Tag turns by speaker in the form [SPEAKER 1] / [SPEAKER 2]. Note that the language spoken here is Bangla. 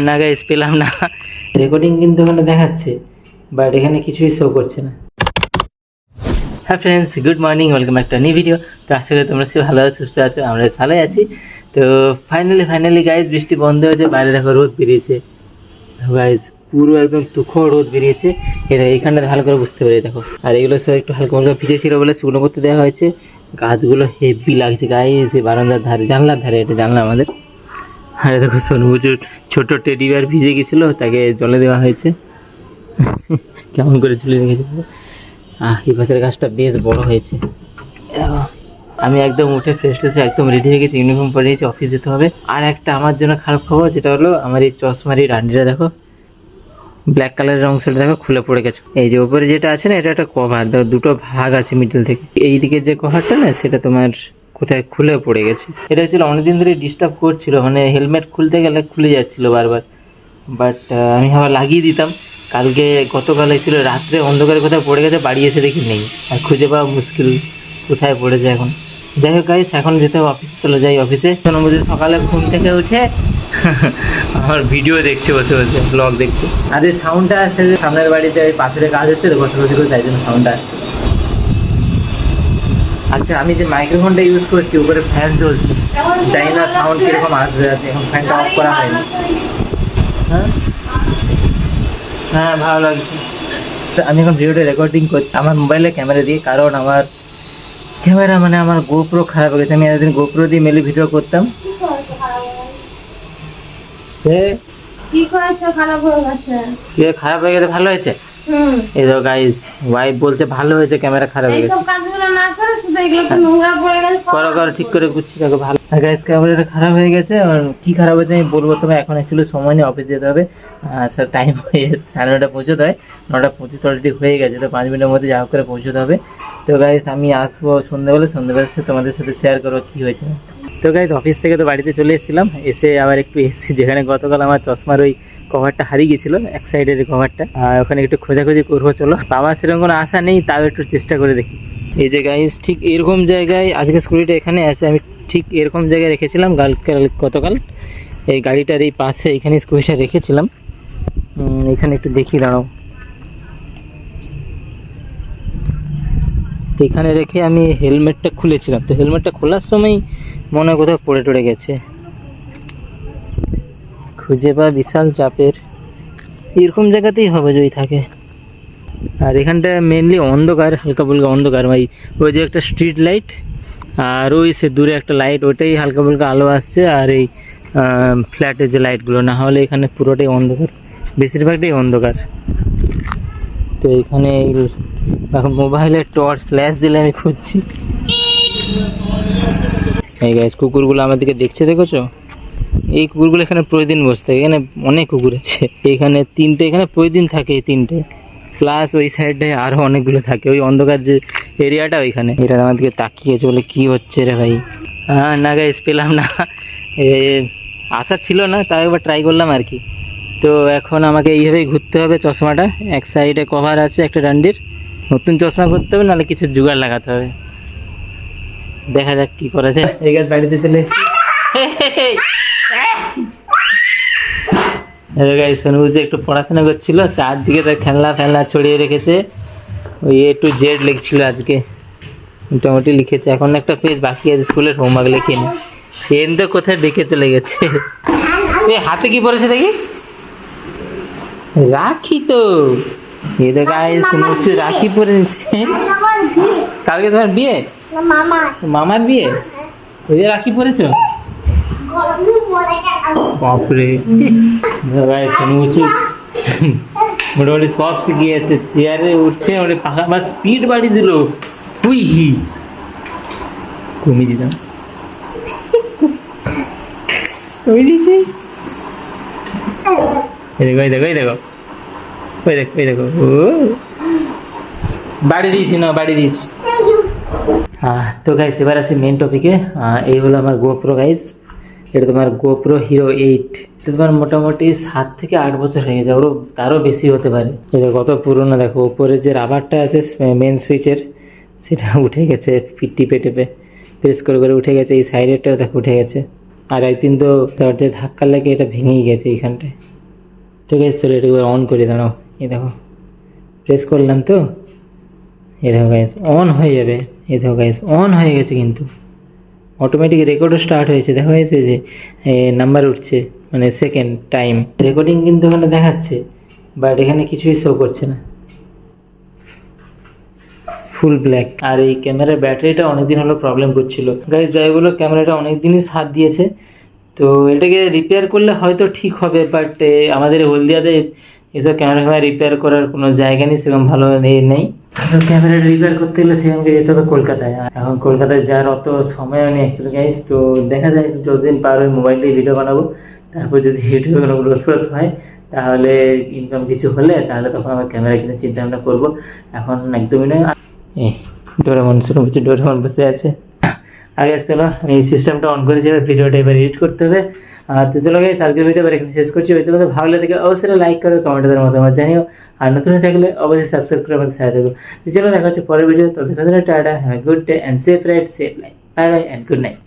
[SPEAKER 1] না গাইস পেলাম না, রেকর্ডিং কিন্তু ওখানে দেখাচ্ছে বাট এখানে কিছুই শো করছে না। হ্যাঁ ফ্রেন্ডস, গুড মর্নিং, ওয়েলকাম একটা নিউ ভিডিও। তো আশা করি তোমরা সবাই ভালো আছো, সুস্থ আছো, আমরা ভালোই আছি। তো ফাইনালি গাইস বৃষ্টি বন্ধ হয়েছে, বাইরে দেখো রোদ বেরিয়েছে গাইস, পুরো একদম তুখো রোদ বেরিয়েছে। এটা এইখানটা ভালো করে বুঝতে পারি দেখো। আর এগুলো সব একটু হালকা হালকা ভিজে ছিল বলে শুকনো করতে দেওয়া হয়েছে। গাছগুলো হেভি লাগছে গাইস, এই বারান্দার ধারে, জানলার ধারে, এটা জানলা আমাদের। আরে দেখো সোনবুজুর ছোট টেডি বিয়ার ভিজে গেছিলো, তাকে জলে দেওয়া হয়েছে। কেমন করে ঝুলে রেখেছে। এই পাশের গাছটা বেশ বড় হয়েছে। আমি একদম উঠে ফ্রেশ ট্রেশ একদম রেডি হয়ে গেছি, ইউনিফর্ম পরে গেছি, অফিস যেতে হবে। আর একটা আমার জন্য খারাপ খবর, যেটা হলো আমার এই চশমার এই ডান্ডিটা দেখো, ব্ল্যাক কালারের অংশটা দেখো খুলে পড়ে গেছে। এই যে উপরে যেটা আছে না, এটা একটা কভার, দুটো ভাগ আছে মিডল থেকে। এইদিকে যে কভারটা না, সেটা তোমার কোথায় খুলে পড়ে গেছে। এটা ছিল অনেকদিন ধরে ডিস্টার্ব করছিল, মানে হেলমেট খুলতে গেলে খুলে যাচ্ছিল বারবার। বাট আমি আবার লাগিয়ে দিতাম। কালকে গতকাল ছিল রাত্রে অন্ধকারে কোথায় পড়ে গেছে, বাড়ি এসে দেখি নেই, আর খুঁজে পাওয়া মুশকিল কোথায় পড়েছে এখন। যাই হোক গাইস, এখন যেতে হবে অফিসে, চলে যাই অফিসে। সোনবুঝি সকালে ঘুম থেকে উঠে আমার ভিডিও দেখছে, বসে বসে ব্লগ দেখছে। আর এই সাউন্ডটা আসছে যে সামনের বাড়িতে ওই পাথরের কাজ হচ্ছে তো, ঘষাঘষি করে, তাই জন্য সাউন্ডটা আসছে। আচ্ছা, আমি যে মাইক্রোফোনটা ইউজ করছি, উপরে ফ্যান চলছে, জানি না সাউন্ড কিরকম আসবে। এখন ফ্যানটা অফ করা হয়নি। হ্যাঁ ভালো লাগছে। তো আমি এখন ভিডিওটা রেকর্ডিং করছি আমার মোবাইলে ক্যামেরা দিয়ে, কারণ আমার ক্যামেরা মানে আমার গোপ্রো খারাপ হয়ে গেছে। আমি এতদিন গোপ্রো দিয়ে মেলে ভিডিও করতাম। খারাপ হয়ে গেছে, ভালো হয়েছে। এই তো গাইস, ওয়াইফ বলছে ভালো হয়েছে, ক্যামেরা খারাপ হয়ে গেছে। করো ঠিক করে গুছিয়ে রাখো, ভালো। গাইস ক্যামেরাটা খারাপ হয়ে গেছে, আর কি খারাপ হয়েছে আমি বলবো তোমায়। এখন অ্যাকচুয়ালি সময় নেই, অফিস যেতে হবে। স্যার টাইম হয়ে গেছে, 9:30 পৌঁছতে হয়, 9:25 অলরেডি হয়ে গেছে, তো 5 মিনিটের মধ্যে যা হোক করে পৌঁছতে হবে। তো গাইস আমি আসবো সন্ধ্যেবেলা তোমাদের সাথে শেয়ার করবো কী হয়েছে। তো গাইস অফিস থেকে তো বাড়িতে চলে এসেছিলাম, এসে আবার একটু এসেছি যেখানে গতকাল আমার চশমার ওই কভারটা হারিয়ে গেছিলো, এক সাইডের কভারটা। ওখানে একটু খোঁজাখুঁজি করবো, চলো। বাবার সেরকম কোনো আশা নেই, তাও একটু চেষ্টা করে দেখি। এই যে গাইস, ঠিক এরকম জায়গায় আজকে স্কুটিটা এখানে আছে, আমি ঠিক এরকম জায়গায় রেখেছিলাম গতকাল। এই গাড়িটার এই পাশে এখানে স্কুটিটা রেখেছিলাম। এখানে একটু দেখি, দাঁড়াও। এখানে রেখে আমি হেলমেটটা খুলেছিলাম, তো হেলমেটটা খোলার সময় মনে হয় কোথাও পড়ে টড়ে গেছে। খুঁজে পাওয়া বিশাল চাপের, এরকম জায়গাতেই হবে যদি থাকে। আর এখানটা মেনলি অন্ধকার, হালকা ফুলকা অন্ধকার, ভাই। ওই যে একটা স্ট্রিট লাইট, আর ওই সে দূরে একটা লাইট, ওটাই হালকা ফুলকা আলো আসছে। আর এই ফ্ল্যাটের যে লাইটগুলো, না হলে এখানে পুরোটাই অন্ধকার, বেশিরভাগটাই অন্ধকার। তো এখানে এখন মোবাইলের টর্চ ফ্ল্যাশ দিলে আমি খুঁজছি। এই গাইস, কুকুরগুলো আমার দিকে দেখছে, দেখেছো? এই কুকুরগুলো এখানে প্রতিদিন বসে থাকে, এখানে অনেক কুকুর আছে। এখানে 3টে, এখানে প্রতিদিন থাকে এই 3টে, প্লাস ওই সাইডে আরও অনেকগুলো থাকে, ওই অন্ধকার যে এরিয়াটা ওইখানে। এটা আমার দিকে তাকিয়েছে বলে কি হচ্ছে রে ভাই। না গাইস পেলাম না, আশা ছিল না, তাও একবার ট্রাই করলাম আর কি। তো এখন আমাকে এইভাবেই ঘুরতে হবে। চশমাটা এক সাইডে কভার আছে একটা ডান্ডির, নতুন চশমা করতে হবে, নাহলে কিছু জোগাড় লাগাতে হবে। দেখা যাক কি করা যায়। এই গাছ বাড়িতে চলে এসেছি। সোনবুঝি একটু পড়াশোনা করছিল, চারদিকে তার খেলনা ছড়িয়ে রেখেছে। ওই A to Z লিখছিল আজকে, মোটামুটি লিখেছে। এখন একটা পেজ বাকি আছে, স্কুলের হোমওয়ার্ক লিখিনি। এন তো কোথায় ডেকে চলে গেছে। হাতে কি পড়েছে দেখি, রাখি তো। এই তো গাইস শুনছি রাখি পরে নিচ্ছে। কালকে তোমার বিয়ে? মামার বিয়ে, ওই যে রাখি পরেছো? বাপরে, শুনছি মোটামুটি সব শিখে গেছে। চেয়ারে উঠছে, মানে পাখা বা স্পিড বাড়ি দিল। হুই হি কমিয়ে দিতাম, কমিয়ে দিয়েছি। দেখো ও বাড়ি দিয়েছি না, বাড়ি দিয়েছি। তো গাইস এবার আসি মেন টপিকে। এই হলো আমার গোপ্রো গাইস, এটা তোমার গোপ্রো হিরো 8। এটা তোমার মোটামুটি 7 থেকে 8 বছর হয়ে গেছে, ওরও তারও বেশি হতে পারে। এটা কত পুরোনো দেখো, উপরে যে রাবারটা আছে মেন সুইচের, সেটা উঠে গেছে, টিপে প্রেস করে উঠে গেছে। এই সাইডেরটাও দেখো উঠে গেছে। আর একদিন তো দরজায় ধাক্কা লাগে এটা ভেঙেই গেছে এইখানটায়। ঠিক আছে, চলো এটা এবার অন করে দাঁড়াও। এই দেখো প্রেস করলাম তো, এই দেখো গাইস অন হয়ে যাবে। এই দেখো গাইস অন হয়ে গেছে, কিন্তু অটোমেটিক রেকর্ডও স্টার্ট হয়েছে। দেখা যাচ্ছে যে নাম্বার উঠছে, মানে সেকেন্ড টাইম রেকর্ডিং কিন্তু এখানে দেখাচ্ছে, বাট এখানে কিছুই শো করছে না, ফুল ব্ল্যাক। আর এই ক্যামেরার ব্যাটারিটা অনেকদিন হলো প্রবলেম করছিল গাইস, যাই বলো ক্যামেরাটা অনেকদিনই সাথ দিয়েছে। তো এটাকে রিপেয়ার করলে হয়তো ঠিক হবে, বাট আমাদের হলদিয়াতে এসব ক্যামেরা রিপেয়ার করার কোনো জায়গা নেই, সেরকম ভালো নেই। তো ক্যামেরাটা রিপেয়ার করতে গেলে সেখানকে যেতে হবে কলকাতায়। এখন কলকাতায় যাওয়ার অত সময়ও নেই অ্যাকচুয়ালি গাইস। তো দেখা যায় যতদিন পার ওই মোবাইল দিয়ে ভিডিও বানাবো, তারপর যদি ইউটিউবে কোনো গ্রোথ হয় তাহলে ইনকাম কিছু হলে তাহলে তখন আমার ক্যামেরা কিনে চিন্তা ভাবনা করবো। এখন একদমই নয়। ডোরেমন শুরু হচ্ছে, ডোরেমন বসে আছে। আগে চলো এই সিস্টেমটা অন করে যাবে, ভিডিওটা এবার এডিট করতে হবে। তো চলো গাইস আজকের ভিডিও এবার এখানে শেষ করছি। হয়তো ভালো লাগে অবশ্যই লাইক করো, কমেন্টের মতামত জানিও, আর নতুন হয়ে থাকলে অবশ্যই সাবস্ক্রাইব করে আমাদের সাথে থাকো। তো চলো দেখা হচ্ছে পরের ভিডিও। ততক্ষণ tata, have a good day and safe ride, safe life, bye bye and good night.